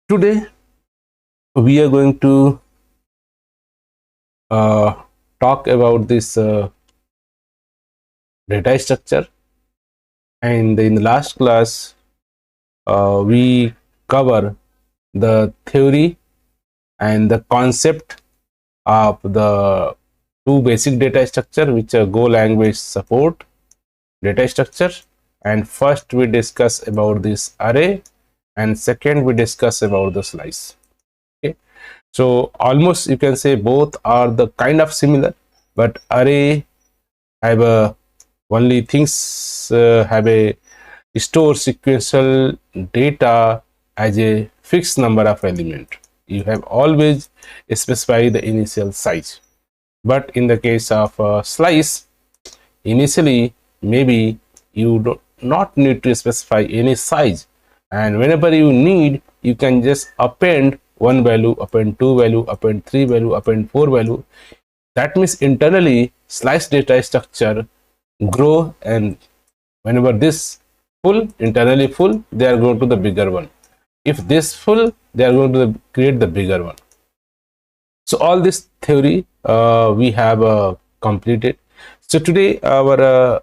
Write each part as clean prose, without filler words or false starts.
Today we are going to talk about this data structure, and in the last class we cover the theory and the concept of the two basic data structure which are Go language support data structure. And first we discuss about this array, and second we discuss about the slice. Okay, so almost you can say both are the kind of similar, but array have a only things have a store sequential data as a fixed number of element. You have always specified the initial size, but in the case of slice, initially maybe you do not need to specify any size, and whenever you need, you can just append one value, append two value, append three value, append four value. That means internally slice data structure grow, and whenever this full, internally full, they are going to the bigger one. If this full, they are going to create the bigger one. So all this theory we have completed. So today our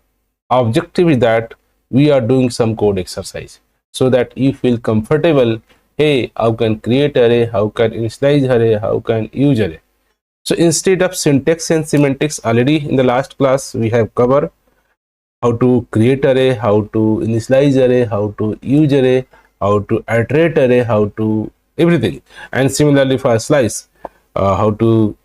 objective is that we are doing some code exercise so that you feel comfortable. Hey, how can create array, how can initialize array, how can use array. So instead of syntax and semantics, already in the last class we have covered how to create array, how to initialize array, how to use array, how to iterate array, how to everything. And similarly for slice, how to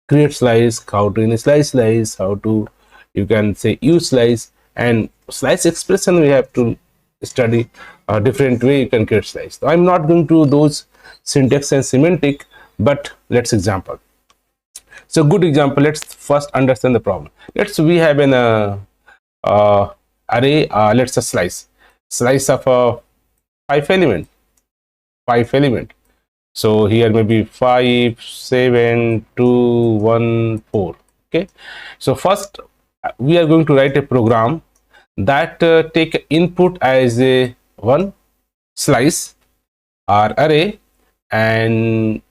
create slice, how to initialize slice, how to, you can say, use slice, and slice expression we have to study a different way you can create slice. So I'm not going to those syntax and semantic, but let's example. So good example, let's first understand the problem. We have an array, let's say slice of a five element. So here maybe 5 7 2 1 4. Okay, so first we are going to write a program that take input as a one slice or array, and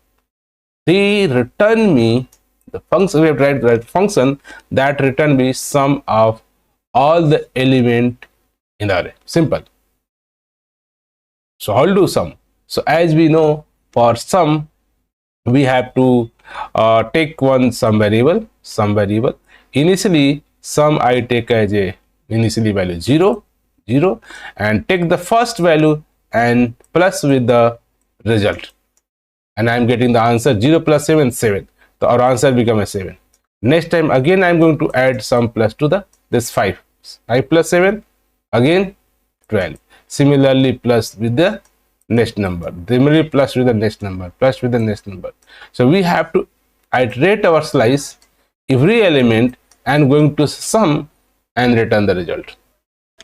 they return me the function. We have to write function that return me sum of all the element in the array. Simple. So I'll do sum. So as we know, for sum we have to take one sum variable. Initially sum I take as a initially value 0 and take the first value and plus with the result, and I am getting the answer 0 plus 7 7. So our answer become a 7. Next time again I am going to add sum plus to the this 5 plus 7 again 12. Similarly plus with the next number, similarly plus with the next number, plus with the next number. So we have to iterate our slice every element and going to sum and return the result.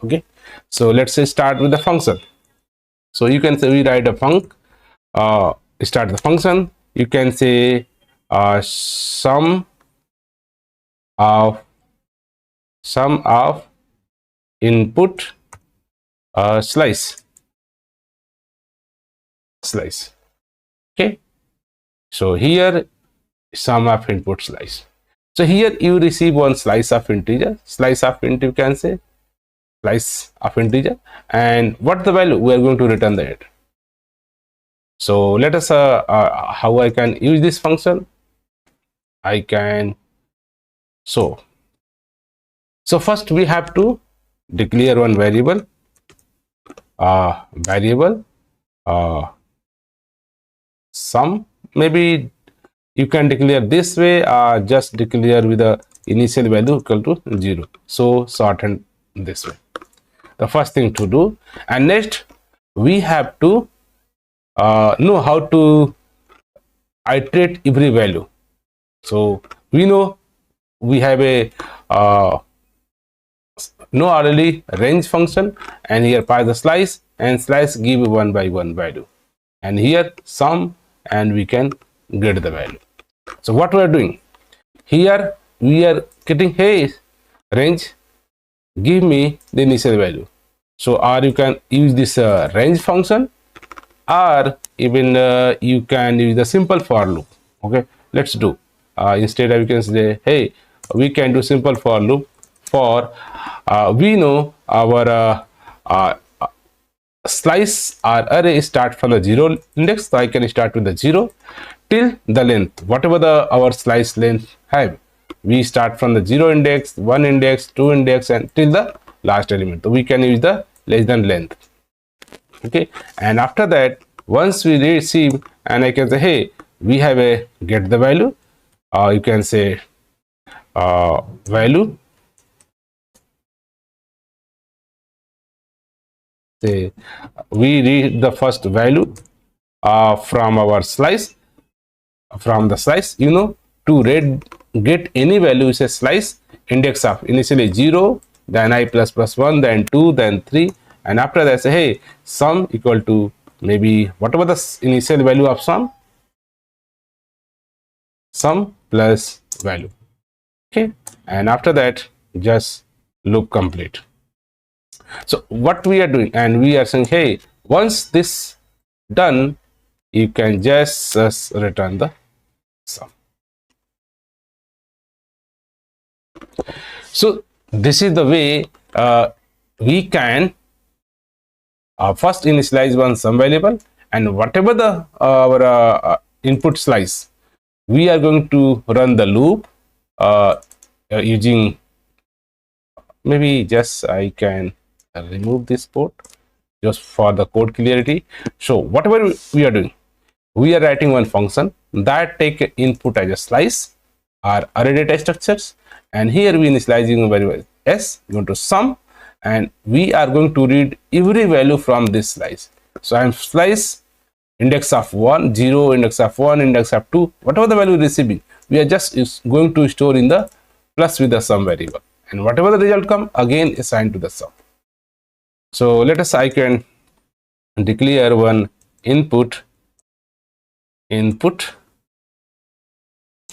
Okay, so let's say start with the function. So you can say we write a func, start the function. You can say sum of input slice. Okay, so here sum of input slice. So here you receive one slice of integer, you can say slice of integer, and what the value we are going to return the it. So let us how I can use this function. I can so first we have to declare one variable sum. Maybe you can declare this way, just declare with the initial value equal to 0. So shorten this way, the first thing to do. And next we have to know how to iterate every value. So we know we have a no RLE range function, and here pass the slice, and slice give one by one value, and here sum, and we can get the value. So what we are doing here, we are getting, hey, range, give me the initial value. So or you can use this range function, or even you can use the simple for loop. Okay, let's do instead of, you can say, hey, we can do simple for loop for we know our uh, slice or array start from the 0 index, so I can start with the 0 till the length, whatever the our slice length have. We start from the 0 index, 1 index, 2 index, and till the last element. So we can use the less than length. Okay, and after that, once we receive, and I can say, hey, we have a get the value, you can say value, say we read the first value from our slice, from the slice, to read get any value is a slice index of initially 0, then I plus plus 1, then 2, then 3, and after that say, hey, sum equal to maybe whatever the initial value of sum plus value. Okay, and after that just loop complete. So what we are doing, and we are saying, hey, once this done, you can just return the sum. So this is the way we can first initialize one sum variable, and whatever the our input slice, we are going to run the loop using, maybe just I can remove this port just for the code clarity. So whatever we are doing, we are writing one function that take input as a slice or array data structures, and here we initializing a variable s going to sum, and we are going to read every value from this slice. So I am slice index of 1, 0, index of 1, index of 2, whatever the value receiving, we are just going to store in the plus with the sum variable, and whatever the result come, again assigned to the sum. So let us, I can declare one input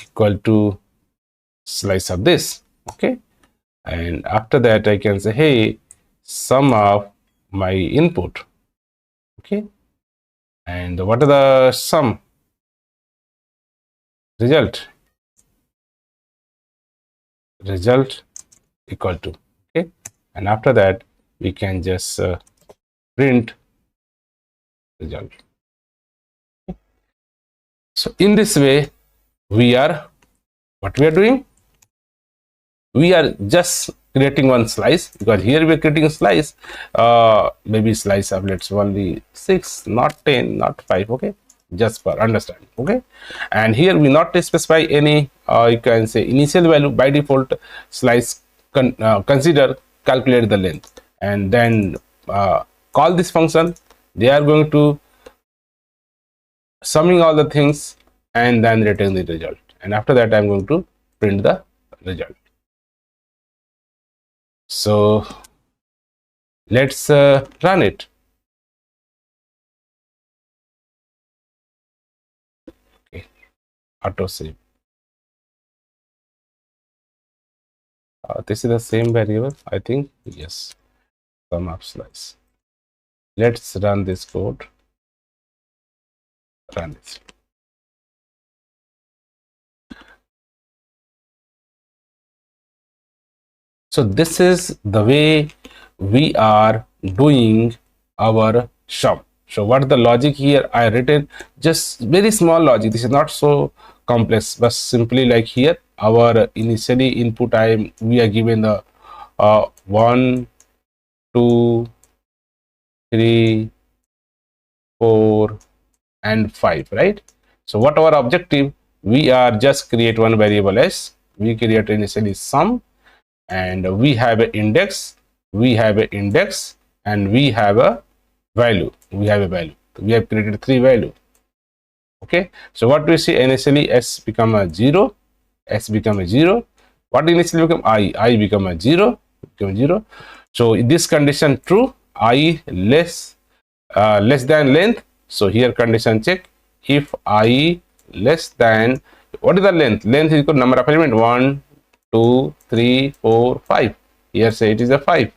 equal to slice of this. Okay, and after that I can say, hey, sum of my input. Okay, and what are the sum result equal to. Okay, and after that we can just print result. So in this way, we are, what we are doing, we are just creating one slice, because here we are creating a slice, maybe slice of, let's only 6, not 10, not 5. Okay, just for understanding. Okay, and here we not specify any you can say initial value. By default, slice consider calculate the length, and then call this function. They are going to summing all the things and then return the result, and after that I'm going to print the result. So let's run it. Okay, auto save. This is the same variable, I think. Yes, sum of slice. Let's run this code. Run this. So this is the way we are doing our sum. So what the logic here I written, just very small logic. This is not so complex, but simply like here our initially input time, we are given the 1, 2, 3, 4, and 5, right? So what our objective, we are just create one variable s. We create initially sum, and we have an index, and we have a value. We have created 3 value. Okay, so what we see, initially s become a 0, what initially become I become a 0, so in this condition true, I less than length. So here condition check, if I less than, what is the length is equal to number of element 1, 2, 3, 4, 5. Here say it is a 5.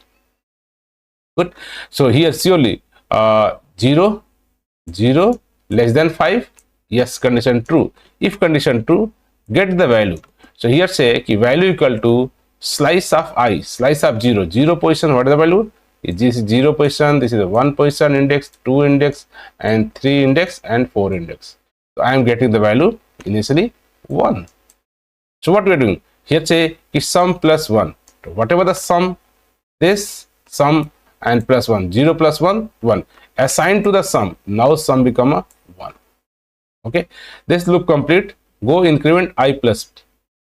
Good. So here surely 0, 0, less than 5, yes, condition true. If condition true, get the value. So here say ki value equal to slice of I, slice of 0, 0 position, what is the value? This is 0 position, this is a 1 position index, 2 index, and 3 index, and 4 index. So I am getting the value initially 1. So what we are doing? Here say is sum plus 1. So whatever the sum, this sum and plus 1, 0 plus 1, 1. Assign to the sum. Now sum become a 1. Okay. This loop complete. Go increment I plus.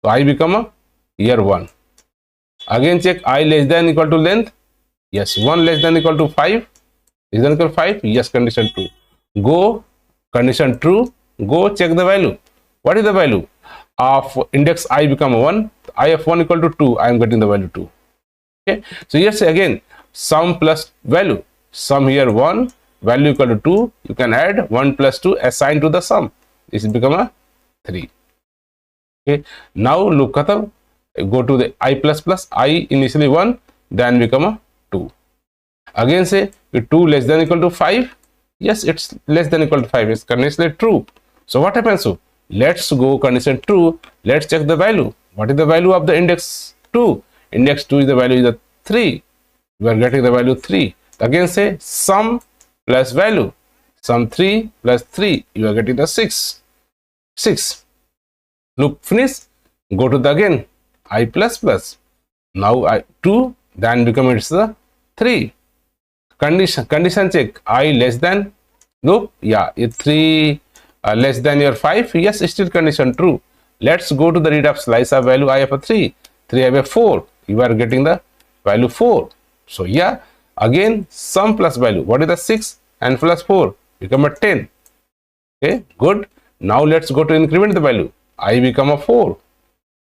So I become a here 1. Again check I less than equal to length. Yes, 1 less than equal to 5. Less than equal to 5. Yes, condition true. Go, condition true. Go check the value. What is the value? Of index I become 1. I of 1 equal to 2. I am getting the value 2. Okay. So here say again sum plus value. Sum here 1. Value equal to 2. You can add 1 plus 2 assign to the sum. This will become a 3. Okay. Now look khatam. Go to the I plus plus. I initially 1. Then become a 2. Again say 2 less than equal to 5. Yes, it's less than equal to 5. It's conditionally true. So what happens? So let's go condition true. Let's check the value. What is the value of the index 2? Index 2 is the value is the 3. We are getting the value 3. Again say sum plus value. Sum 3 plus 3. You are getting the 6. 6. Loop finish. Go to the again I plus plus. Now I 2. Then become it's the 3. Condition check. I less than loop. Yeah, it 3 less than your 5. Yes, still condition true. Let's go to the read of slice of value. I have a 3. 3 I have a 4. You are getting the value 4. So yeah, again sum plus value. What is the 6 and plus 4? Become a 10. Okay, good. Now let's go to increment the value. I become a 4.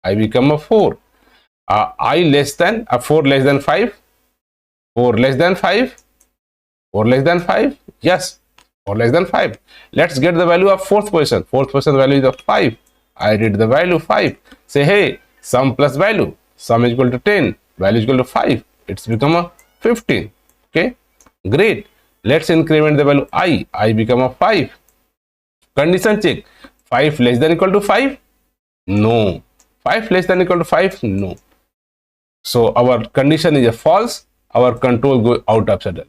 I become a 4. I less than 4 less than 5. 4 less than 5. 4 less than 5. Yes, 4 less than 5. Let's get the value of fourth position. Fourth position value is of 5. I read the value 5. Say hey, sum plus value. Sum is equal to 10. Value is equal to 5. It's become a 15. Okay, great. Let's increment the value I. I become a 5. Condition check. 5 less than equal to 5? No. 5 less than equal to 5? No. So our condition is a false. Our control go out of saddle.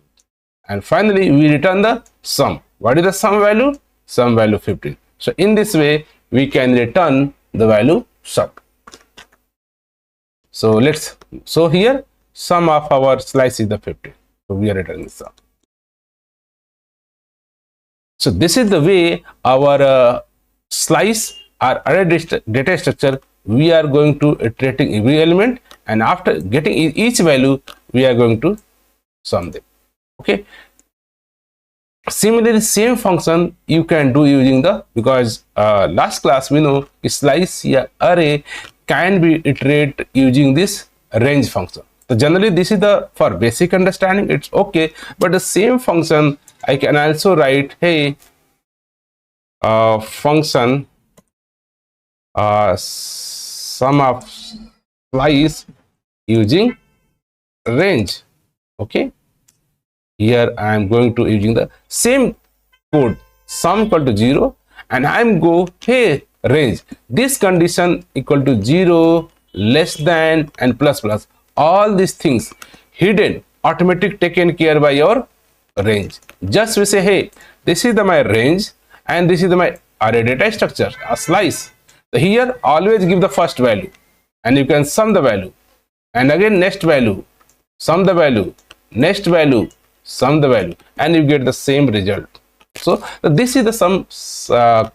And finally, we return the sum. What is the sum value? Sum value 15. So in this way, we can return the value sum. So here sum of our slice is the 15. So we are returning sum. So this is the way our slice or array data structure, we are going to iterating every element, and after getting each value, we are going to sum them. Okay. Similarly, same function you can do using the, because last class we know slice array can be iterated using this range function. So generally this is the for basic understanding, it's okay, but the same function I can also write, hey, function sum of slice using range. Okay, here I am going to using the same code, sum equal to 0, and I am go hey range, this condition equal to 0, less than, and plus plus, all these things hidden automatic taken care by your range. Just we say hey, this is the my range and this is the my array data structure, a slice. So here always give the first value and you can sum the value, and again next value, sum the value, next value, sum the value, and you get the same result. So this is the some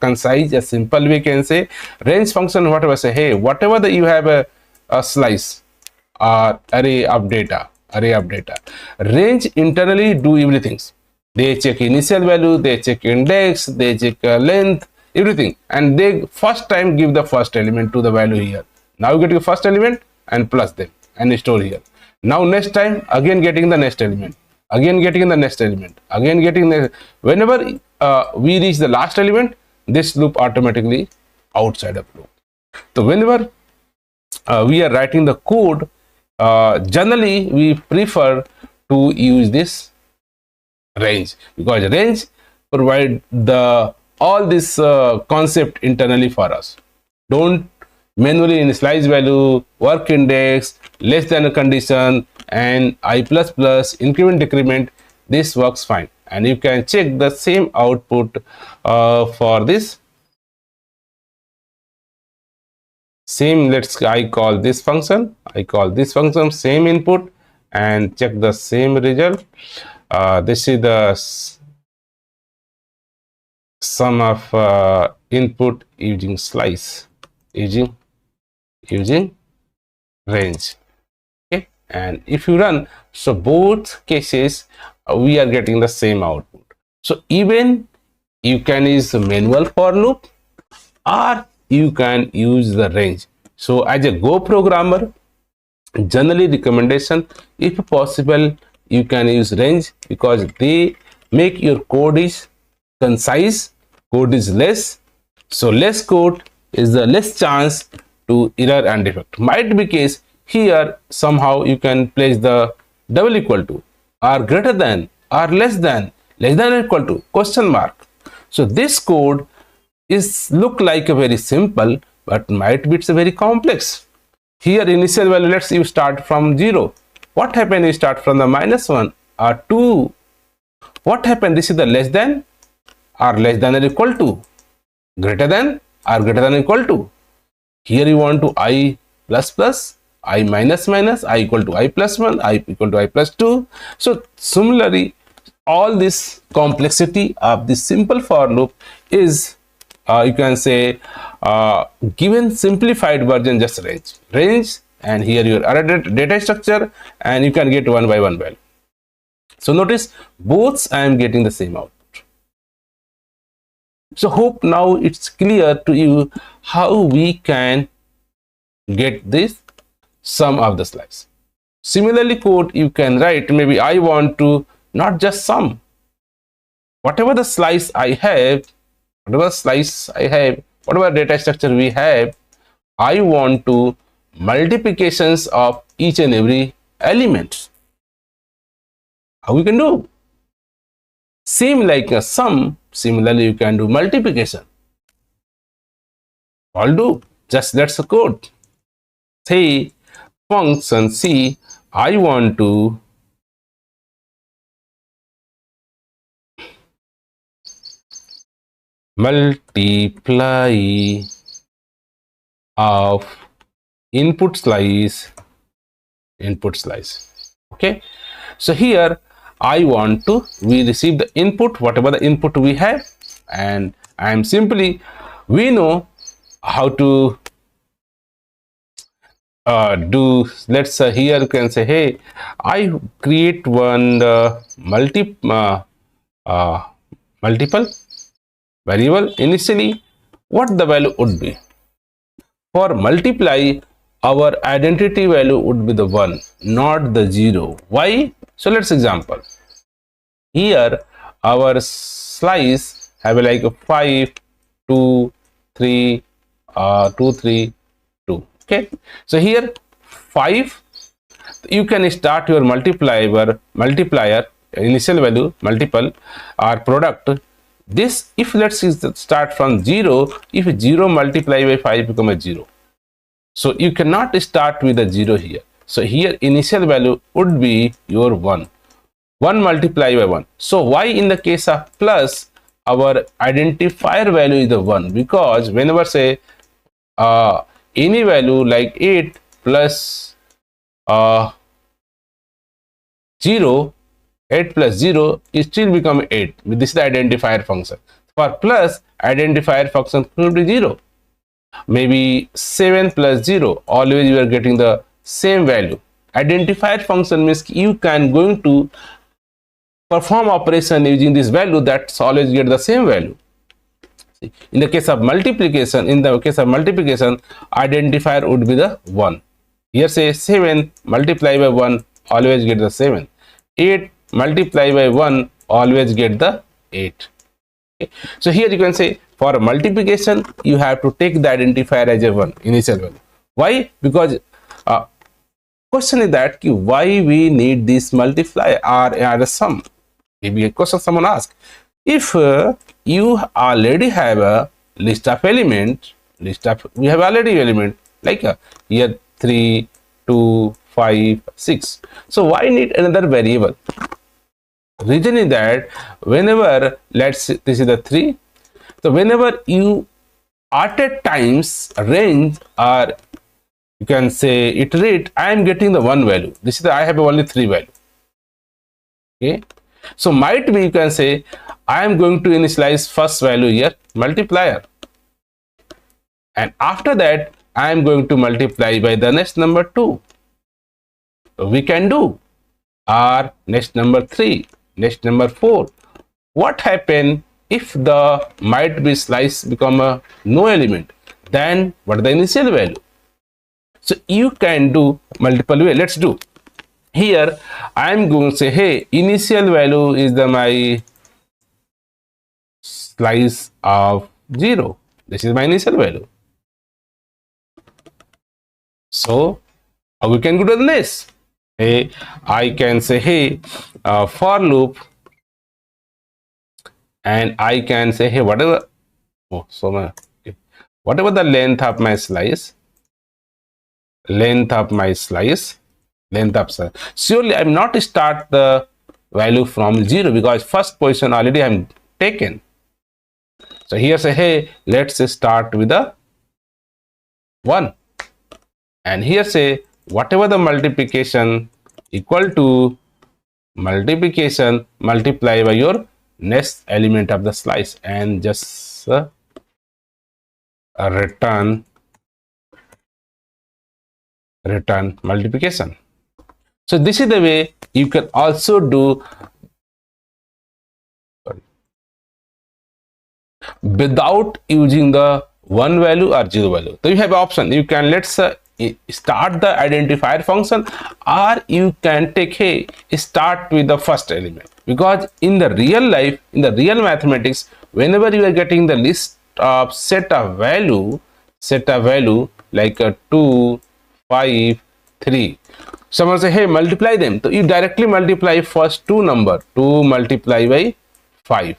concise, a simple way can say range function. Whatever say hey, whatever that you have a slice or array of data, range internally do everything. They check initial value, they check index, they check length, everything, and they first time give the first element to the value here. Now you get your first element and plus them and store here. Now next time again getting the next element, again getting the next element, again getting the, whenever we reach the last element, this loop automatically outside of loop. So whenever we are writing the code, generally we prefer to use this range, because range provide the all this concept internally for us. Don't manually initialize value, work index, less than a condition, and I plus plus, increment decrement. This works fine, and you can check the same output for this same. I call this function, same input, and check the same result. This is the sum of input using slice, using range. Okay, and if you run, so both cases we are getting the same output. So even you can use the manual for loop, or you can use the range. So as a Go programmer, generally recommendation, if possible, you can use range, because they make your code is concise, code is less, so less code is the less chance to error and defect. Might be case here somehow you can place the double equal to, or greater than, or less than or equal to, question mark. So this code is look like a very simple, but might be it's a very complex. Here initial value, let's you start from 0. What happened? You start from the -1 or 2. What happened? This is the less than or equal to, greater than or greater than equal to. Here you want to I plus plus, I minus minus, I equal to I plus 1, I equal to I plus 2. So similarly, all this complexity of this simple for loop is you can say given simplified version, just range, and here your array data structure, and you can get one by one value. So notice both I am getting the same output. So hope now it's clear to you how we can get this sum of the slice. Similarly, code you can write, maybe I want to not just sum, whatever the slice I have, whatever data structure we have, I want to multiplications of each and every element. How we can do? Same like a sum, similarly you can do multiplication. All do, just that's the code. Say function C, I want to multiply of input slice. Okay, so here I want to, we receive the input, whatever the input we have, and I am simply, we know how to do. Let's here you can say, hey, I create one multiple variable. Initially, what the value would be? For multiply, our identity value would be the 1, not the 0. Why? So let's example. Here our slice have like a 5, 2, 3, 2, 3, 2. Okay. So here 5, you can start your multiplier initial value multiple or product. This, if let's start from 0, if 0 multiplied by 5 become a 0. So you cannot start with a 0 here. So here initial value would be your 1. 1 multiplied by 1. So why in the case of plus, our identifier value is the 1? Because whenever say any value like 8 plus 0, 8 plus 0 is still become 8. This is the identifier function. For plus, identifier function could be 0. Maybe 7 plus 0, always you are getting the same value. Identifier function means you can going to perform operation using this value, that's always get the same value. In the case of multiplication, identifier would be the 1. Here say 7 multiplied by 1, always get the 7. 8 multiplied by 1, always get the 8. Okay. So here you can say for multiplication, you have to take the identifier as a 1 initial value. Why? Because question is that why we need this multiply or add a sum. Maybe a question someone asked. If you already have a list of elements, we have already element like here 3, 2, 5, 6. So why need another variable? Reason is that whenever, let's say this is the 3, so whenever you at a times range, or you can say iterate, I am getting the one value. This is the, I have only 3 value. Okay, so might be you can say I am going to initialize first value here multiplier, and after that I am going to multiply by the next number 2. So we can do, or next number 3, next number 4. What happen if the might be slice become a no element? Then what is the initial value? So you can do multiple way. Let's do. Here I am going to say, hey, initial value is the my slice of 0. This is my initial value. So we can go to the next. Hey, I can say, hey, for loop, and I can say, hey, whatever. Oh, so my, okay, whatever the length of my slice, length of slice. Surely I'm not start the value from 0 because first position already I'm taken. So here say, hey, let's start with the 1, and here say whatever the multiplication equal to multiplication multiply by your next element of the slice, and just return multiplication. So this is the way you can also do without using the 1 value or 0 value. So you have option. You can let's start the identifier function, or you can take, hey, start with the first element, because in the real life, in the real mathematics, whenever you are getting the list of set of value like 2, 5, 3, someone say, hey, multiply them. So you directly multiply first 2 number, 2 multiply by 5.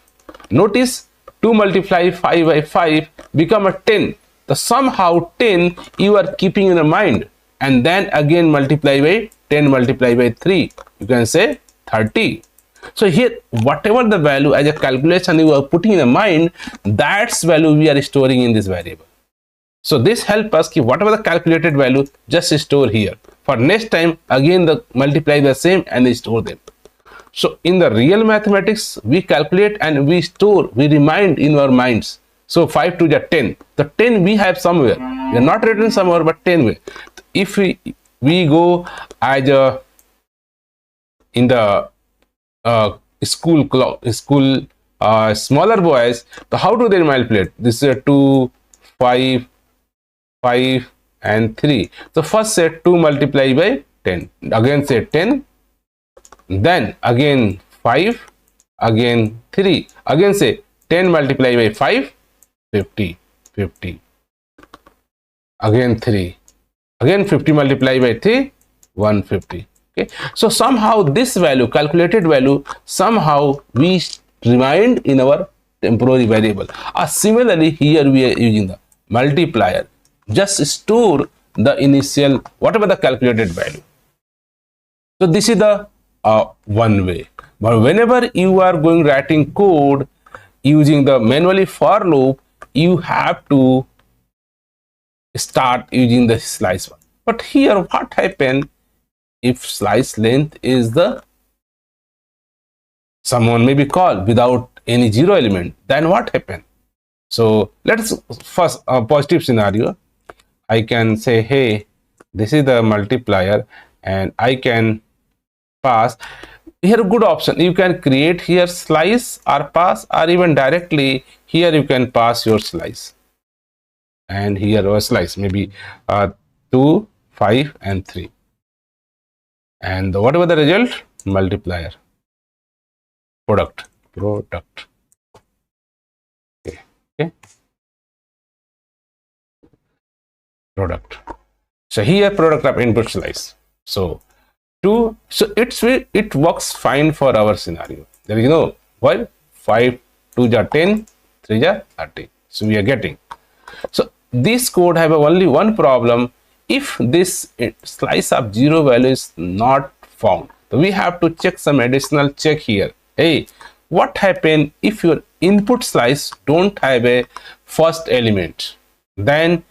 Notice 2 multiply 5 by 5 become a 10. So somehow 10 you are keeping in mind, and then again multiply by 10 multiply by 3, you can say 30. So here whatever the value as a calculation you are putting in mind, that's value we are storing in this variable. So this help us keep whatever the calculated value, just store here. For next time again the multiply the same and they store them. So in the real mathematics, we calculate and we store, we remind in our minds. So 5 to the 10. The 10 we have somewhere. We are not written somewhere, but 10 way. If we go as a in the school smaller boys, so how do they multiply? This is 2, 5, 5 and 3. So first say 2 multiply by 10. Again say 10. Then again 5, again 3, again say 10 multiply by 5, 50, 50, again 3, again 50 multiply by 3, 150. Okay, so somehow this value, calculated value, somehow we remind in our temporary variable. Similarly here we are using the multiplier, just store the initial whatever the calculated value. So this is the one way. But whenever you are going writing code using the manually for loop, you have to start using the slice one. But here what happen if slice length is the someone may be called without any 0 element, then what happen? So let's first positive scenario. I can say, hey, this is the multiplier, and I can pass here a good option. You can create here slice or pass, or even directly here you can pass your slice, and here a slice maybe 2, 5 and 3, and whatever the result, multiplier, product. Okay, okay, product. So here product of input slice. So it works fine for our scenario. There is no, well, 5 2 are 10, 3 are 30. So we are getting. So this code have only one problem. If this slice of 0 value is not found, so we have to check some additional check here. Hey, what happen if your input slice don't have a first element? Then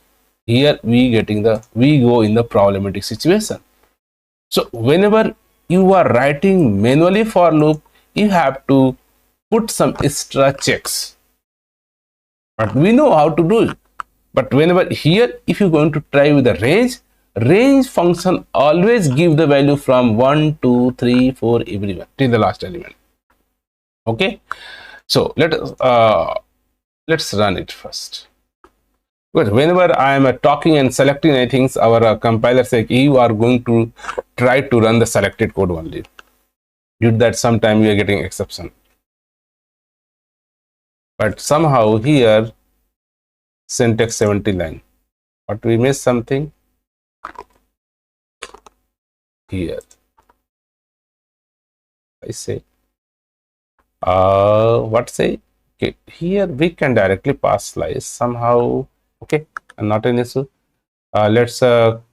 here we go in the problematic situation. So whenever you are writing manually for loop, you have to put some extra checks, but we know how to do it. But whenever here, if you're going to try with the range function always give the value from 1, 2, 3, 4, everyone till the last element. Okay, so let's run it first. But whenever I am talking and selecting anything, our compiler says you are going to try to run the selected code only. Due to that, sometime we are getting exception. But somehow here syntax 70 line. But we missed something here. I say what say, okay, here we can directly pass slice somehow. Okay, and not an issue. Let's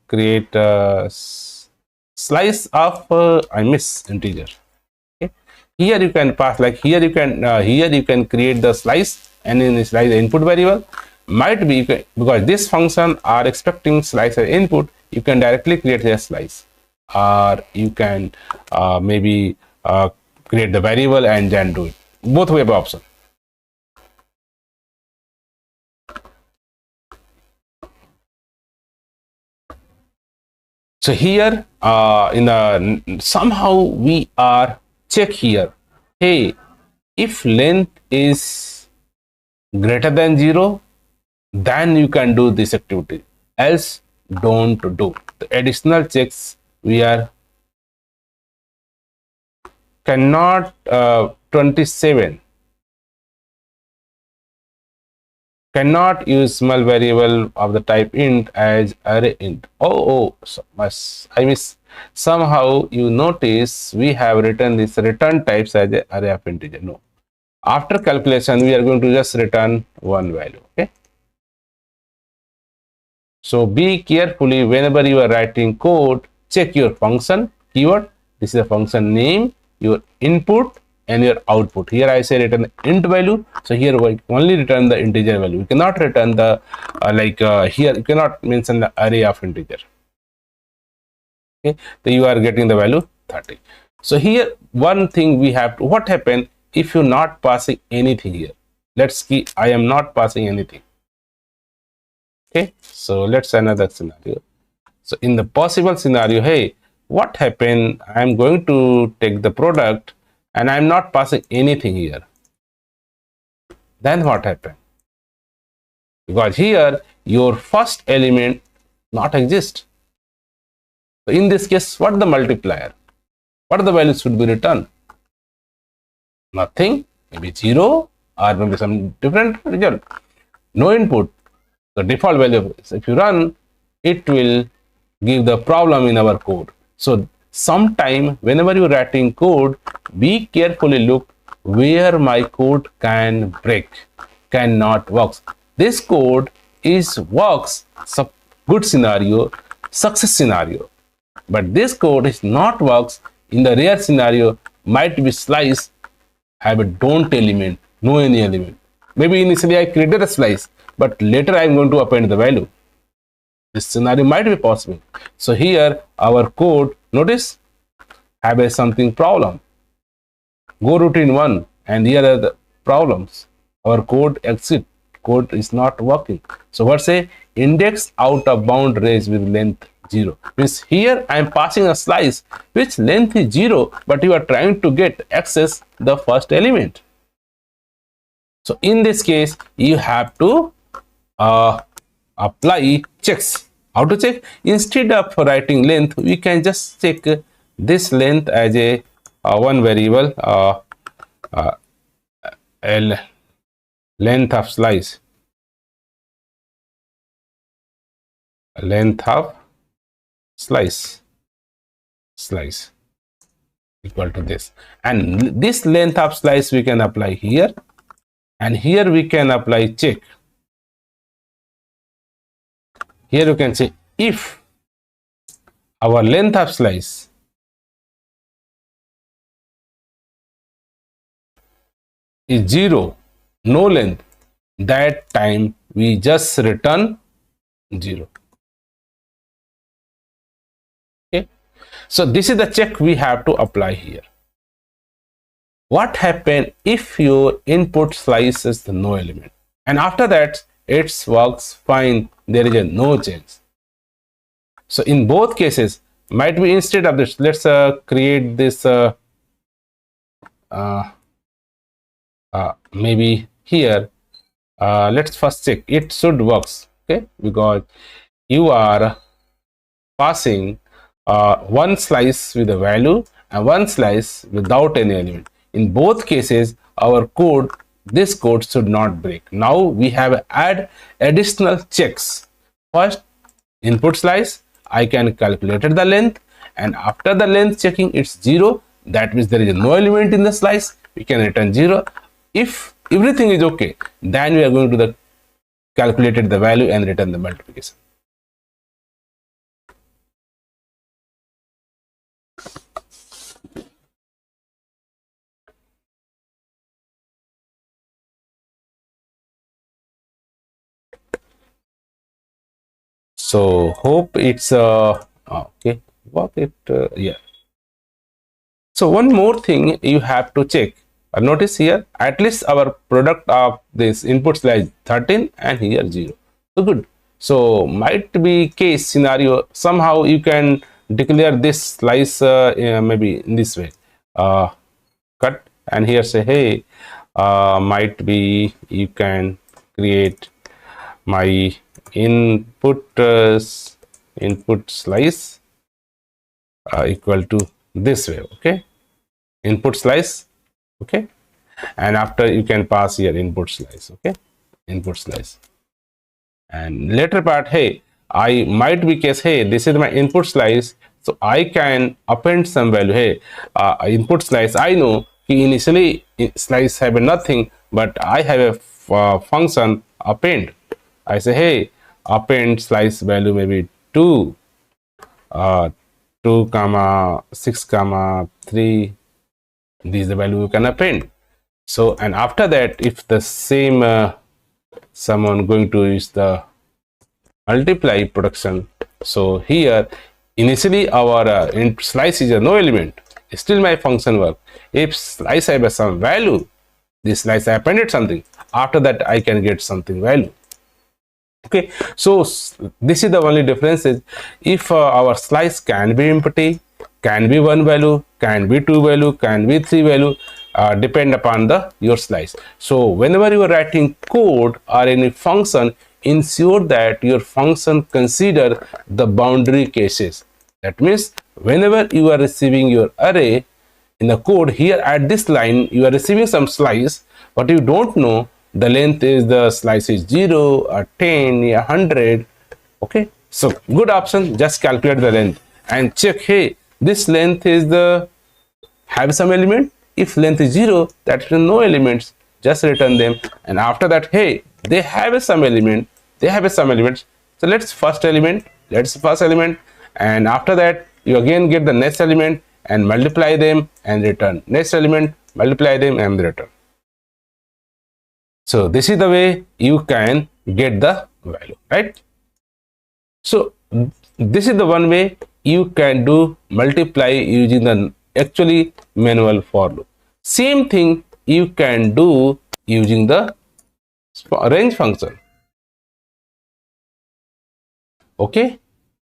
create a slice of I miss integer. Okay, here you can pass, like here you can create the slice, and in this slice the input variable might be, because this function are expecting slice as input, you can directly create a slice, or you can maybe create the variable and then do it. Both way of option. So here in the somehow we are check here, hey, if length is greater than 0, then you can do this activity, else don't do. The additional checks we are cannot 27 cannot use small variable of the type int as array int. So I miss, somehow you notice we have written this return types as a array of integer. No, after calculation we are going to just return one value. Okay, so be carefully whenever you are writing code, check your function keyword. This is a function name, your input and your output. Here I say return int value, so here we only return the integer value. We cannot return the here you cannot mention the array of integer. Okay, so you are getting the value 30. So here one thing we have to, what happen if you're not passing anything here? Let's see, I am not passing anything. Okay, so let's another scenario. So in the possible scenario, hey, what happened? I'm going to take the product and I'm not passing anything here. Then what happened? Because here your first element not exist. So in this case, what the multiplier? What the value should be returned? Nothing, maybe 0 or maybe some different result. No input. The default value, if you run, it will give the problem in our code. So sometime whenever you're writing code, be carefully look where my code can break, cannot works. This code is works good scenario, success scenario, but this code is not works in the rare scenario, might be slice have a don't element, no any element. Maybe initially I created a slice, but later I am going to append the value. This scenario might be possible. So here our code, notice, have a something problem. Go routine 1, and here are the problems. Our code exit, code is not working. So what say, index out of bound range with length 0. Means here I am passing a slice which length is 0, but you are trying to get access the first element. So in this case you have to apply checks. How to check? Instead of writing length, we can just check this length as a one variable, length of slice, length of slice equal to this, and this length of slice we can apply here. and here we can apply check. Here you can say if our length of slice is 0, no length, that time we just return 0. Okay, so this is the check we have to apply here. What happens if your input slice is the no element, and after that it works fine, there is a no change? So in both cases, might be instead of this, let's create this maybe here. Let's first check it should works. Okay, because you are passing one slice with a value and one slice without any element. In both cases, our code, this code should not break. Now we have add additional checks. First, input slice, I can calculate the length, and after the length checking it's 0, that means there is no element in the slice, we can return 0. If everything is okay, then we are going to the calculated the value and return the multiplication. So hope it's okay, work it, yeah. So one more thing you have to check. Notice here, at least our product of this input slice 13 and here 0. So good. So might be case scenario, somehow you can declare this slice maybe in this way. Cut and here say, hey, might be you can create my input input slice equal to this way. Okay, input slice. Okay, and after you can pass here input slice. Okay, input slice, and later part, hey, I might be case, hey, this is my input slice, so I can append some value. Hey, input slice, I know initially slice have nothing, but I have a function append. I say, hey, append slice value maybe 2 2 comma 6 comma 3. This is the value you can append. So, and after that, if the same someone going to use the multiply production, so here initially our slice is a no element, still my function work. If slice have some value, this slice I appended something, after that I can get something value. Okay, so this is the only difference is if our slice can be empty, can be one value, can be two value, can be three value, depend upon the your slice. So whenever you are writing code or any function, ensure that your function consider the boundary cases. That means whenever you are receiving your array in the code, here at this line you are receiving some slice, but you don't know the length is the slice is 0 or 10 or 100. Okay, so good option, just calculate the length and check, hey, this length is the have some element. If length is 0, that is no elements, just return them. And after that, hey, they have some element, they have some elements, so let's first element, and after that you again get the next element and multiply them and return next element, multiply them and return. So this is the way you can get the value, right? So this is the one way you can do multiply using the actually manual for loop. Same thing you can do using the range function. Okay,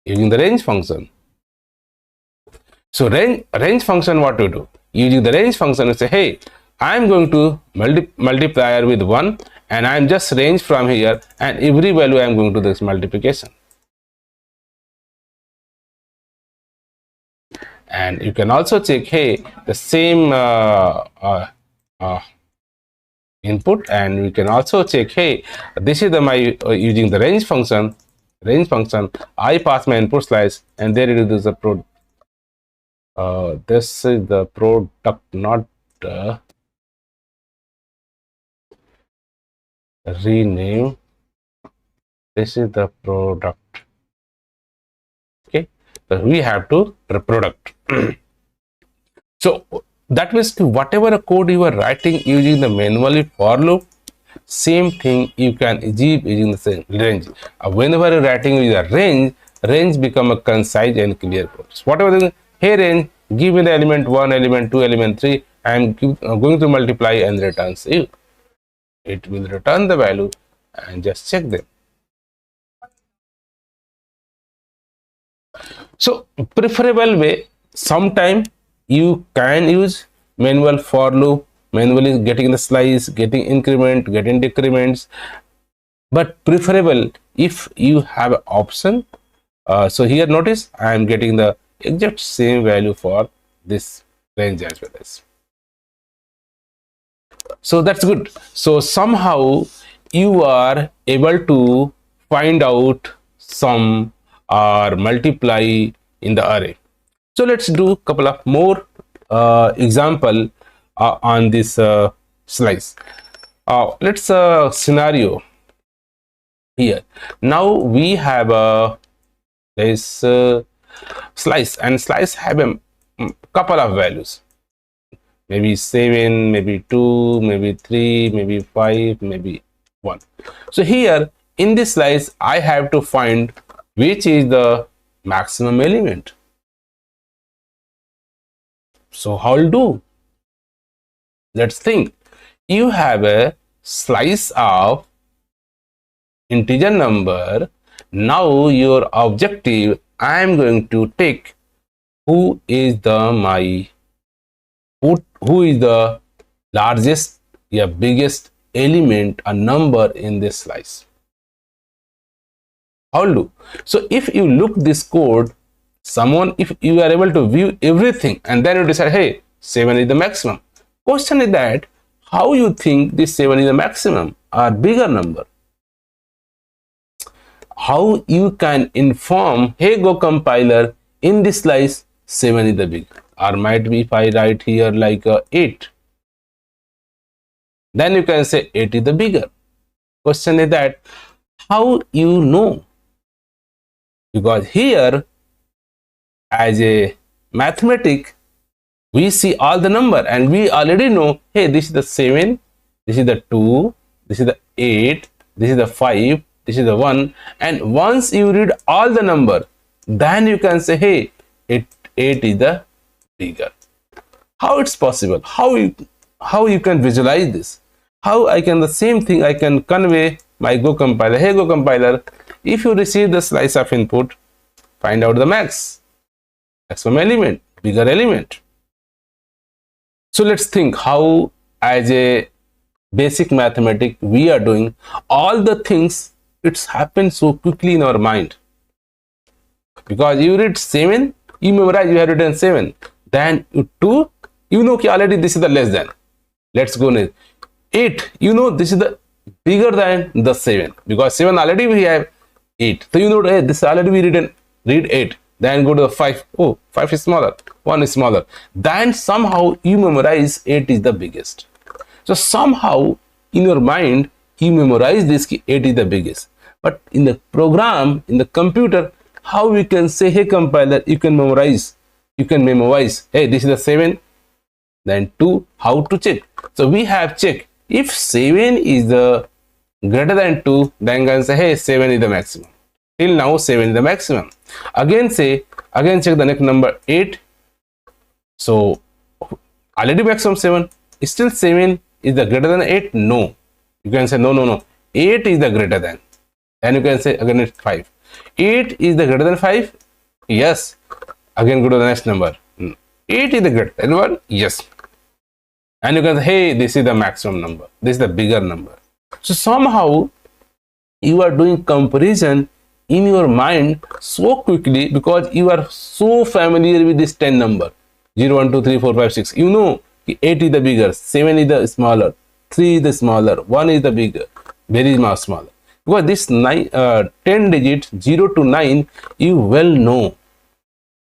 using the range function. So range function, what to do? Using the range function, you say, hey, I'm going to multiplier with 1 and I'm just range from here, and every value I'm going to this multiplication. And you can also check, hey, the same input, and we can also check, hey, this is the my using the range function. I pass my input slice, and there it is the pro. This is the product, not rename. This is the product. Okay, so we have to product. So that means whatever a code you are writing using the manually for loop, same thing you can achieve using the same range. Whenever you're writing with a range become a concise and clear code. So whatever the hey range, give me the element 1, element 2, element 3, I am going to multiply and returns you. It will return the value and just check them. So preferable way, sometime you can use manual for loop, manually getting the slice, getting increment, getting decrements, but preferable if you have an option. So here notice I am getting the exact same value for this range as well as. So that's good. So somehow you are able to find out sum or multiply in the array. So let's do a couple of more example on this slice. Let's scenario here. Now we have this slice, and slice have a couple of values. Maybe 7, maybe 2, maybe 3, maybe 5, maybe 1. So here in this slice, I have to find which is the maximum element. So how will do? Let's think. You have a slice of integer number. Now your objective, I am going to take who is the who is the largest, biggest element, a number in this slice. How will do? So if you look this code, if you are able to view everything and then you decide, hey, 7 is the maximum. Question is that how you think this 7 is the maximum or bigger number? How you can inform, hey, go compiler, in this slice 7 is the big, or might be if I write here like 8, then you can say 8 is the bigger. Question is that how you know? Because here as a mathematic we see all the number and we already know, hey, this is the 7, this is the 2, this is the 8, this is the 5, this is the 1, and once you read all the number, then you can say, hey, 8 is the bigger. How it's possible? How you can visualize this? How I can, the same thing I can convey my Go compiler. Hey, Go compiler, if you receive the slice of input, find out the maximum element, bigger element. So let's think how as a basic mathematics we are doing all the things. It's happened so quickly in our mind, because you read 7, you memorize, you have written 7, then 2, you know already this is the less than. Let's go next. 8, you know this is the bigger than the 7, because 7 already we have 8, so you know, hey, this already we read 8. Then go to the 5. Oh, 5 is smaller, 1 is smaller. Then somehow you memorize 8 is the biggest. So somehow in your mind you memorize this 8 is the biggest. But in the program, in the computer, how we can say, hey compiler, you can memorize, hey, this is the 7, then 2. How to check? So we have check. If 7 is the greater than 2, then can say, hey, 7 is the maximum. Till now 7 is the maximum. Again check the next number 8. So already maximum 7. Still 7 is the greater than 8? No. You can say no. 8 is the greater than. And you can say again it's 5. 8 is the greater than 5? Yes. Again go to the next number. 8 is the greater than 1? Yes. And you can say, hey, this is the maximum number. This is the bigger number. So somehow you are doing comparison in your mind so quickly, because you are so familiar with this 10 number. 0, 1, 2, 3, 4, 5, 6. You know 8 is the bigger, 7 is the smaller, 3 is the smaller, 1 is the bigger, very much smaller. Because this 10 digits 0 to 9 you well know.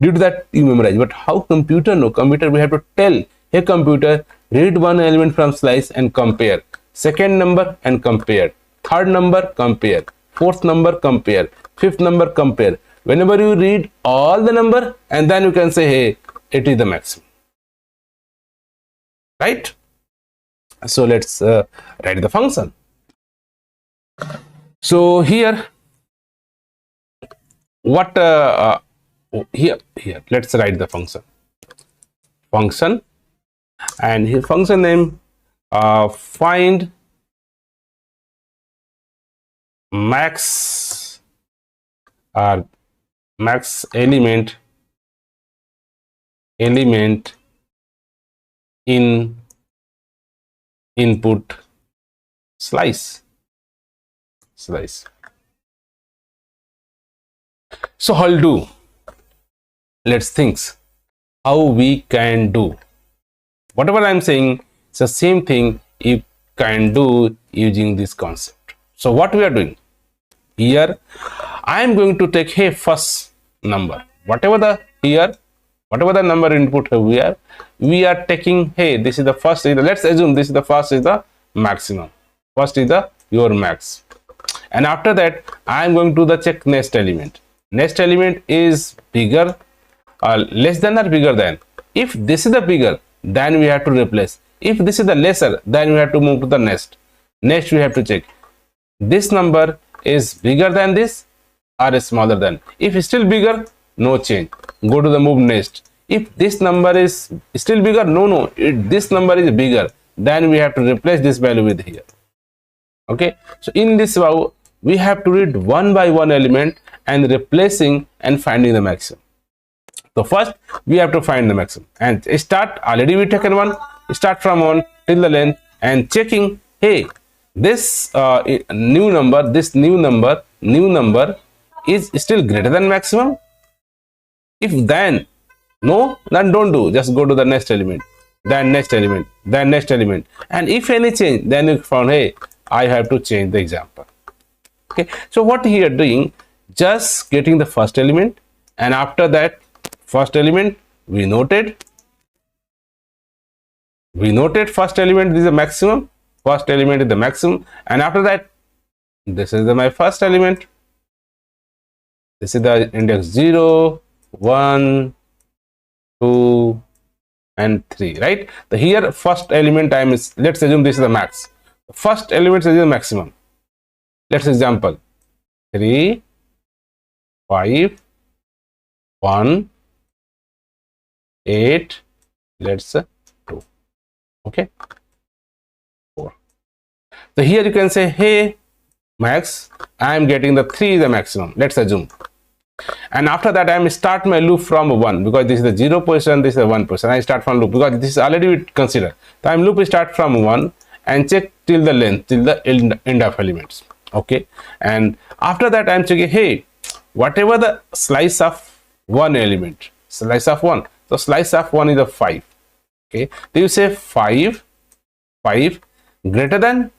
Due to that you memorize. But how computer know? Computer we have to tell, hey computer, read one element from slice and compare. Second number and compare. third number, compare. Fourth number, compare. Fifth number, compare. Whenever you read all the number, and then you can say, hey, it is the maximum. Right? So let's write the function. So here, what here let's write the function, and here function name, find max max element in input slice. So how will do? Let's think how we can do. Whatever I'm saying, it's the same thing you can do using this concept. So what we are doing here, I am going to take, hey, first number, whatever the number input we are taking, hey, this is the first, let's assume this is the first is the maximum, first is the your max, and after that I am going to the check next element. Next element is bigger, less than or bigger than. If this is the bigger, then we have to replace. If this is the lesser, then we have to move to the next. Next we have to check this number is bigger than this or smaller than. If it's still bigger, no change, go to the move next. If this number is still bigger, this number is bigger, then we have to replace this value with here. Okay, so in this way we have to read one by one element and replacing and finding the maximum. So first we have to find the maximum, and start, already we taken one, start from 1 till the length and checking, hey, this new number is still greater than maximum. If then no, then don't do, just go to the next element, then next element, then next element, and if any change, then you found, hey, I have to change the example. Okay, so what here doing, just getting the first element, and after that first element we noted first element is the maximum, first element is the maximum, and after that this is my first element, this is the index 0, 1, 2 and 3, right? The here first element time is, let's assume this is the max, first element is the maximum. Let's example 3, 5, 1, 8, let's 2. Okay, 4. So here you can say, hey, max, I am getting the 3 is the maximum, let's assume, and after that I am start my loop from 1, because this is the 0 position, this is the 1 position, I start from loop because this is already we consider. So I am loop start from 1 and check till the length, till the end of elements. Okay, and after that I am checking, hey, whatever the slice of one element, slice of 1, so slice of 1 is a 5. Okay, do you say 5 greater than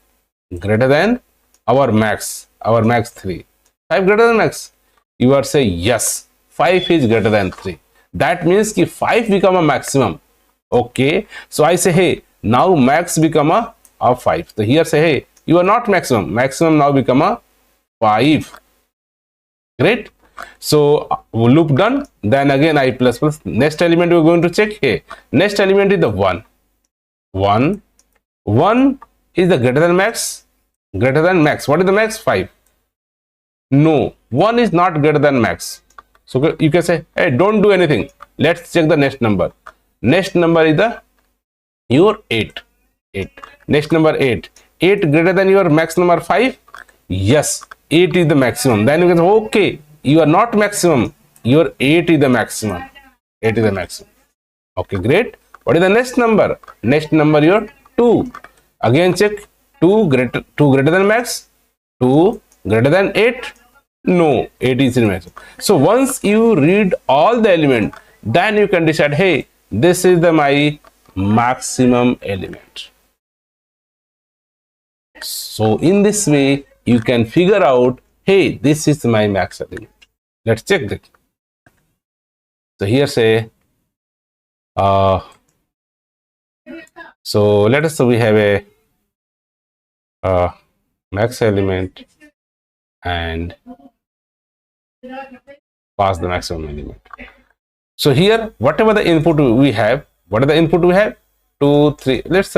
our max 3, 5 greater than max? You are saying yes, 5 is greater than 3. That means ki 5 become a maximum. Okay, so I say, hey, now max become a 5. So here say, hey, you are not maximum now become a 5. Great. So loop done, then again I plus next element we are going to check. Hey, next element is the 1 is the greater than max. What is the max? 5. No, 1 is not greater than max. So you can say, hey, don't do anything, let's check the next number. Next number is the your 8. Next number 8 greater than your max number 5. Yes, 8 is the maximum. Then you can say, okay, you are not maximum, your 8 is the maximum. Okay, great. What is the next number? Next number your 2. Again check, 2 greater than max, 2 greater than 8. No, 8 is in maximum. So once you read all the element, then you can decide, hey, this is my maximum element. So in this way you can figure out, hey, this is my max element. Let's check that. So here say, so let us say we have a max element and pass the maximum element. So here, whatever the input we have, what are the input we have? 2, 3. Let's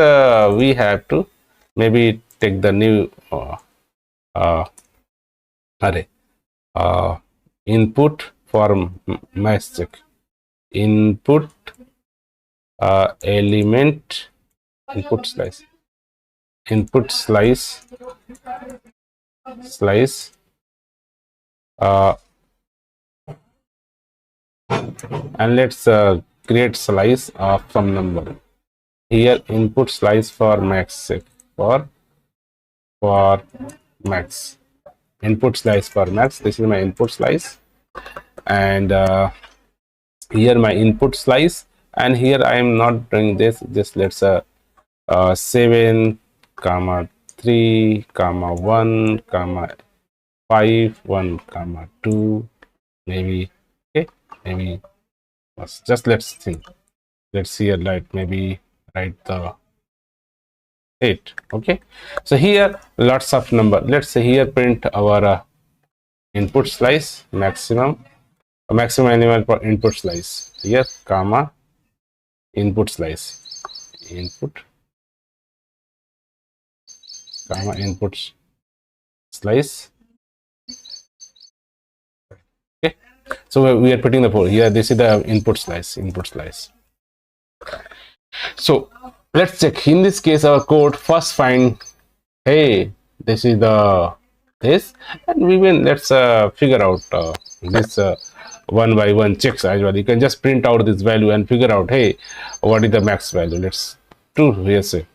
we have to maybe take the new uh, array. Input for max check. Input element input slice uh, and let's create slice of some number. Here input slice for max check for max. Input slice for max. This is my input slice, and here my input slice, and here I am not doing this. Just let's 7 comma 3 comma 1 comma 5 1 comma 2 maybe. Okay, maybe just let's think. Let's here like maybe write the 8. Okay, so here lots of number. Let's say here print our input slice maximum element for input slice. Here comma input slice, input comma input slice. Okay, so we are putting the port here. This is the input slice. So let's check. In this case, our code first find, hey, this is the this, and we will let's figure out this one by one checks as well. You can just print out this value and figure out, hey, what is the max value? Let's do here say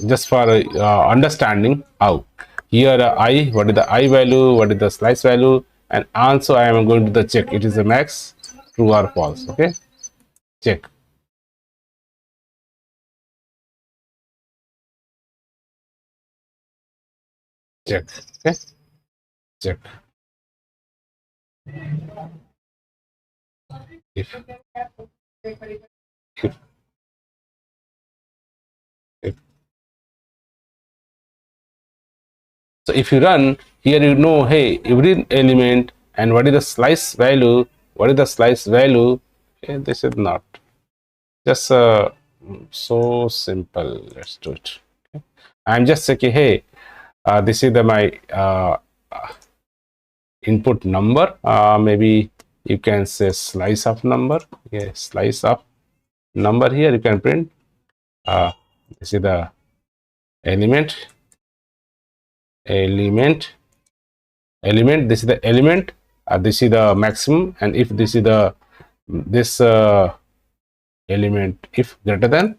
just for understanding how. Here I, what is the I value, what is the slice value, and also I am going to the check. It is the max, true or false. Okay, check. Check. Okay, check. If if so, if you run here, you know, hey, every element and what is the slice value, what is the slice value. Okay, this is not just so simple. Let's do it. Okay. I'm just checking, hey, this is the my input number. Maybe you can say slice of number. Yeah, slice of number. Here you can print this is the element this is the element, this is the maximum, and if this is the this element, if greater than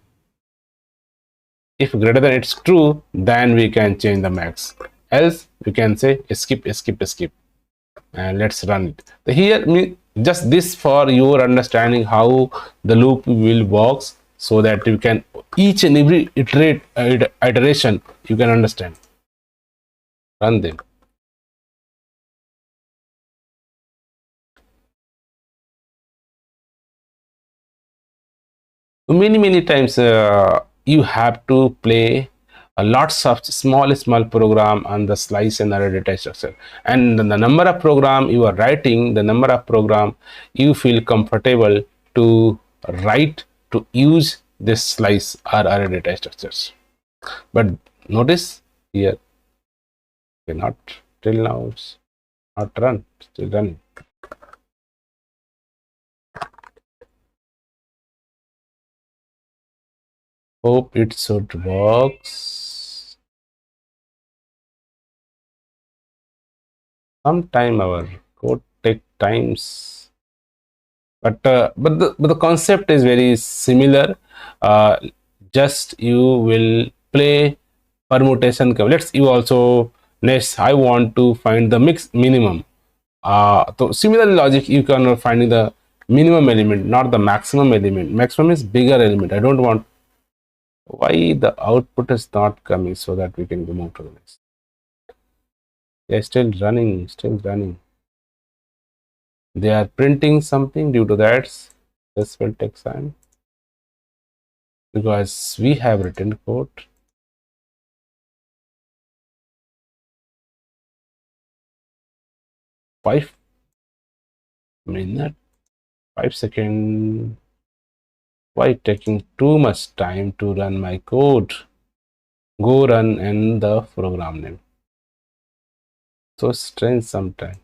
it's true, then we can change the max, else we can say skip, and let's run it. So here just this for your understanding how the loop will works, so that you can each and every iteration you can understand. Run them. Many times you have to play lots of small program on the slice and array data structure, and the number of program you are writing, the number of program you feel comfortable to write to use this slice or array data structures. But notice here, not till now it's not run, still running. Hope it should works. Sometime our code take times, but the concept is very similar. Just you will play permutation. Let's you also next I want to find the mix minimum. So similar logic, you can find the minimum element, not the maximum element. Maximum is bigger element. I don't want. Why the output is not coming, so that we can move to the next. Yeah, still running. They are printing something. Due to that, this will take time, because we have written code. 5 minutes, 5 seconds. Why taking too much time to run my code? Go run and the program name. So strange sometimes.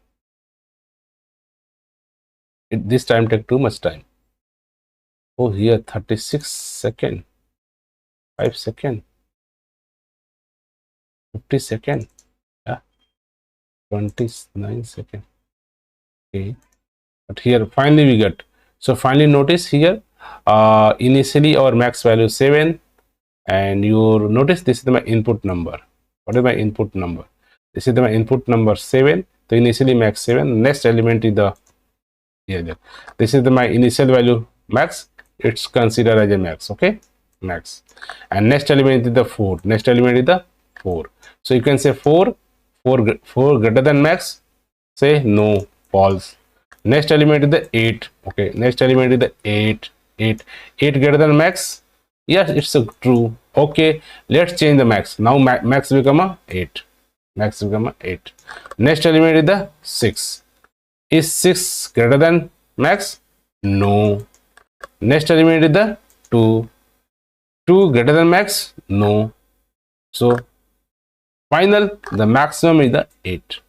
This time take too much time. Oh, here 36 seconds, 5 seconds, 50 seconds, yeah, 29 seconds. Okay, but here finally we get. So finally notice here, initially our max value 7, and you notice this is my input number. What is my input number? This is my input number 7. So initially max 7. Next element is the here. This is my initial value max. It's considered as a max. Okay, max. And next element is the 4. Next element is the 4. So you can say 4 greater than max. Say no, false. Next element is the 8. Okay, next element is the 8 greater than max. Yes, it's a true. Okay, let's change the max. Now max become a 8. Max become a 8. Next element is the 6. Is 6 greater than max? No. Next element is the 2. 2 greater than max? No. So final, the maximum is the 8.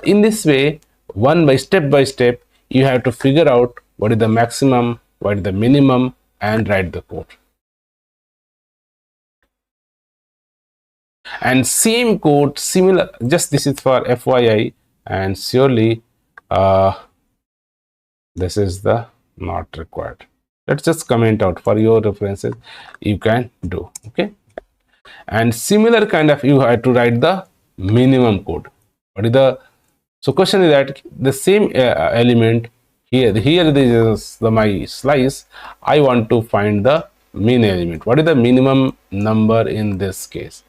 In this way, by step, you have to figure out what is the maximum, what is the minimum, and write the code. And same code, similar, just this is for FYI, and surely this is the not required. Let's just comment out for your references. You can do, okay. And similar kind of, you have to write the minimum code. What is the, so question is that the same element here this is my slice. I want to find the mean element. What is the minimum number in this case?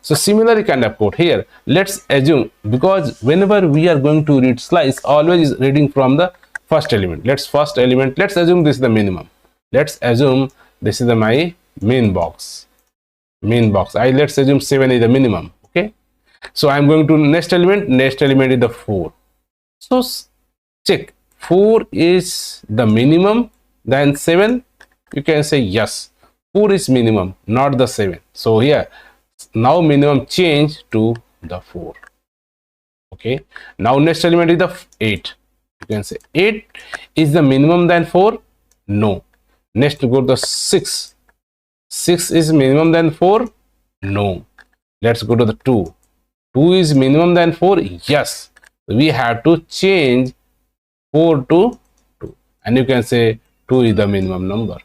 So similar kind of code here. Let's assume, because whenever we are going to read slice, always is reading from the first element. Let's assume this is the minimum. Let's assume this is the my main box. Let's assume 7 is the minimum. Okay, so I'm going to next element is the 4. So check, 4 is the minimum than 7. You can say yes, 4 is minimum, not the 7. So here now minimum change to the 4. Okay, now next element is the 8. You can say 8 is the minimum than 4. No. Next go to the 6. 6 is minimum than 4. No. Let's go to the 2. 2 is minimum than 4. Yes, we have to change 4 to 2, and you can say 2 is the minimum number.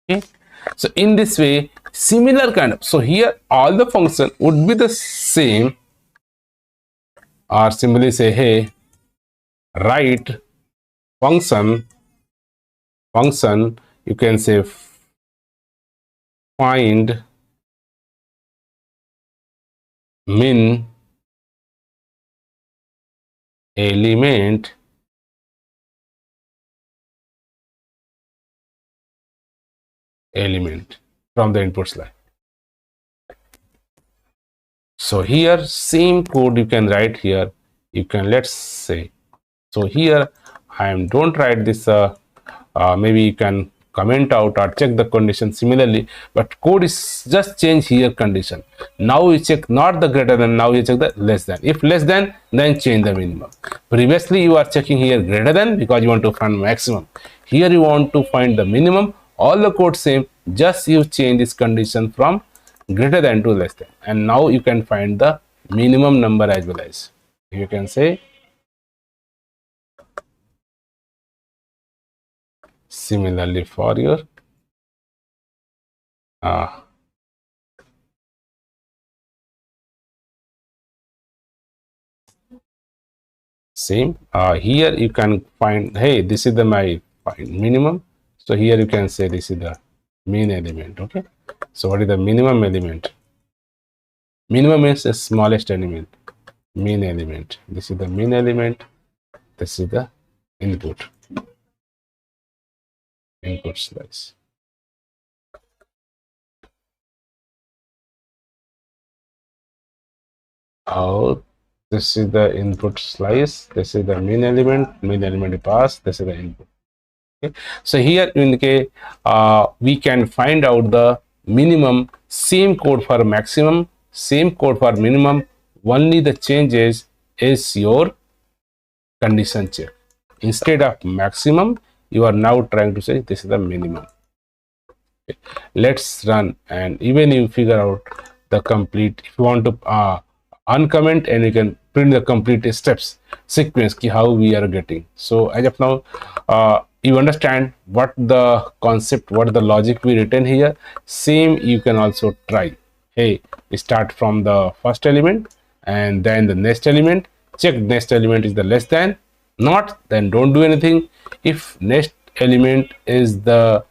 Okay, so in this way, similar kind of, so here all the function would be the same, or simply say, hey, write function, you can say find min element from the input line. So here same code you can write here. You can, let's say, so here I am, don't write this, maybe you can comment out or check the condition similarly, but code is just change here condition. Now you check not the greater than, now you check the less than. If less than, then change the minimum. Previously you are checking here greater than because you want to find maximum. Here you want to find the minimum. All the code same, just you change this condition from greater than to less than, and now you can find the minimum number as well as, you can say similarly for your same, here you can find, hey, this is the my find minimum. So here you can say this is the mean element. Okay, so what is the minimum element? Minimum is the smallest element, mean element. This is the mean element, this is the input slice. Oh, This is the input slice. This is the main element. Main element is pass. This is the input. Okay. So here in the case, we can find out the minimum. Same code for maximum. Same code for minimum. Only the changes is your condition check. Instead of maximum, you are now trying to say this is the minimum. Okay. Let's run, and even you figure out the complete. If you want to uncomment, and you can print the complete steps sequence ki how we are getting. So as of now, you understand what the concept, what the logic we written here. Same you can also try. Hey, start from the first element and then the next element. Check next element is the less than, not, then don't do anything. If next element is the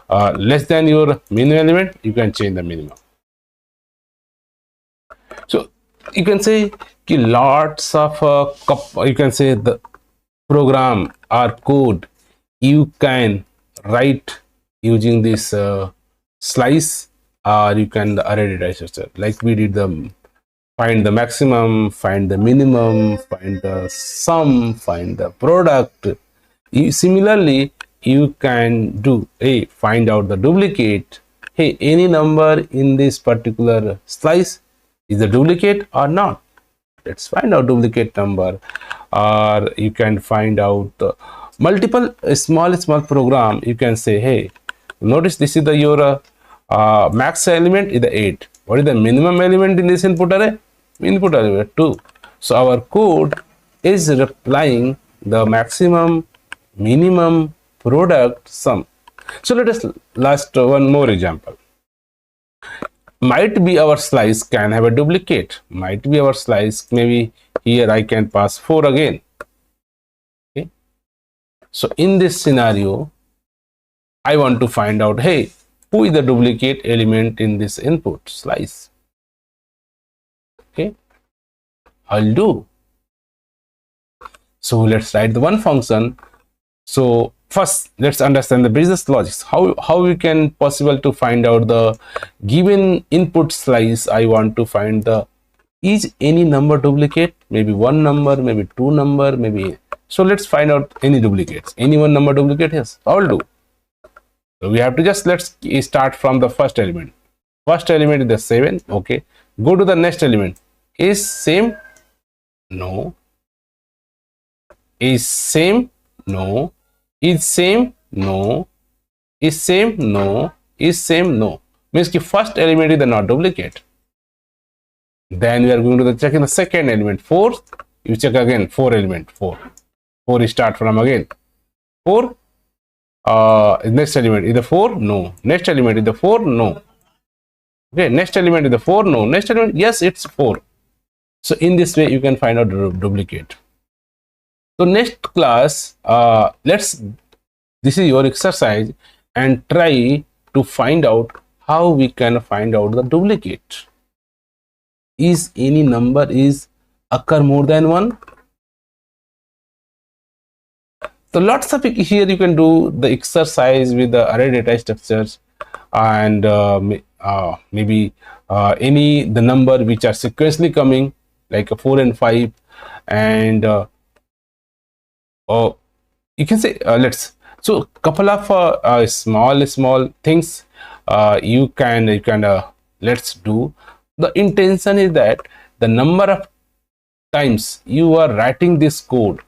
less than your minimum element, you can change the minimum. So you can say lots of you can say the program or code you can write using this slice, or you can the array data structure, like we did the find the maximum, find the minimum, find the sum, find the product. Similarly, you can do, hey, find out the duplicate. Hey, any number in this particular slice is the duplicate or not. Let's find out duplicate number. Or you can find out multiple small program. You can say, hey, notice this is the your max element is the 8. What is the minimum element in this input array? Input array 2. So our code is replying the maximum, minimum, product, sum. So let us last one more example. Might be our slice can have a duplicate. Might be our slice, maybe here I can pass 4 again. Okay. So in this scenario, I want to find out, hey, who is the duplicate element in this input slice? Okay, I'll do. So let's write the one function. So first, let's understand the business logics. How we can possible to find out the given input slice. I want to find the is any number duplicate, maybe one number, maybe two number, maybe. So let's find out any duplicates. Any one number duplicate? Yes, I'll do. So we have to just let's start from the first element. First element is the 7. Okay, go to the next element. Is same? No. Is same? No. Is same? No. Is same? No. Is same? No. Means the first element is the not duplicate. Then we are going to the check in the second element. 4. You check again 4 element 4. 4 start from again 4. Next element is the 4. No. Next element is the 4. No. Okay. Next element is the 4. No. Next element, yes, it's 4. So in this way you can find out the duplicate. So next class, this is your exercise, and try to find out how we can find out the duplicate. Is any number is occur more than one? So lots of here you can do the exercise with the array data structures, and maybe any the number which are sequentially coming, like 4 and 5, and you can say let's, so couple of small things you can let's do. The intention is that the number of times you are writing this code,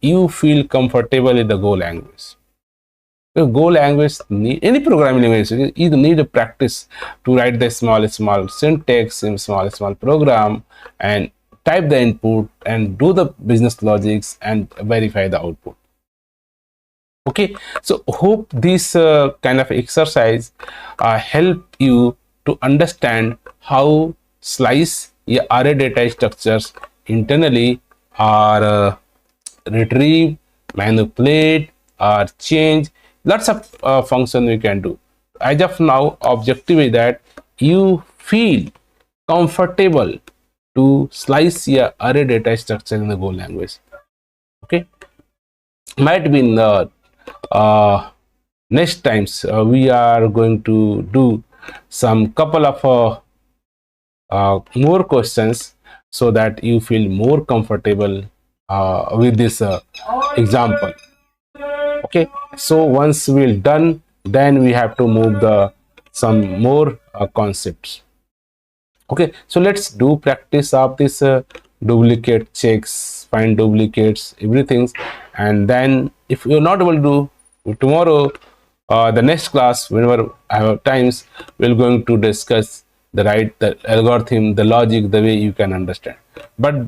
you feel comfortable in the Go language. The Go language, any programming language, you need a practice to write the small syntax in small program, and type the input and do the business logics and verify the output. Okay, so hope this kind of exercise help you to understand how slice array data structures internally are retrieve, manipulate, or change. Lots of function we can do. As of now, objective is that you feel comfortable to slice your array data structure in the Go language. Okay, might be in the next times we are going to do some couple of more questions so that you feel more comfortable with this example. Okay, so once we're done, then we have to move the some more concepts. Okay, so let's do practice of this duplicate checks, find duplicates, everything. And then if you're not able to do tomorrow, the next class, whenever I have times, we're going to discuss the algorithm, the logic, the way you can understand. But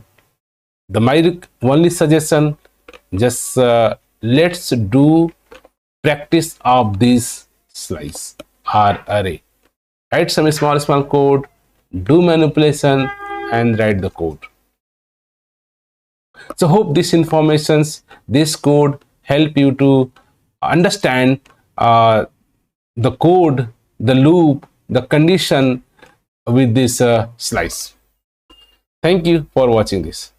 the my only suggestion, just let's do practice of this slice or array. Write some small code, do manipulation, and write the code. So hope this informations, this code help you to understand the code, the loop, the condition with this slice. Thank you for watching this.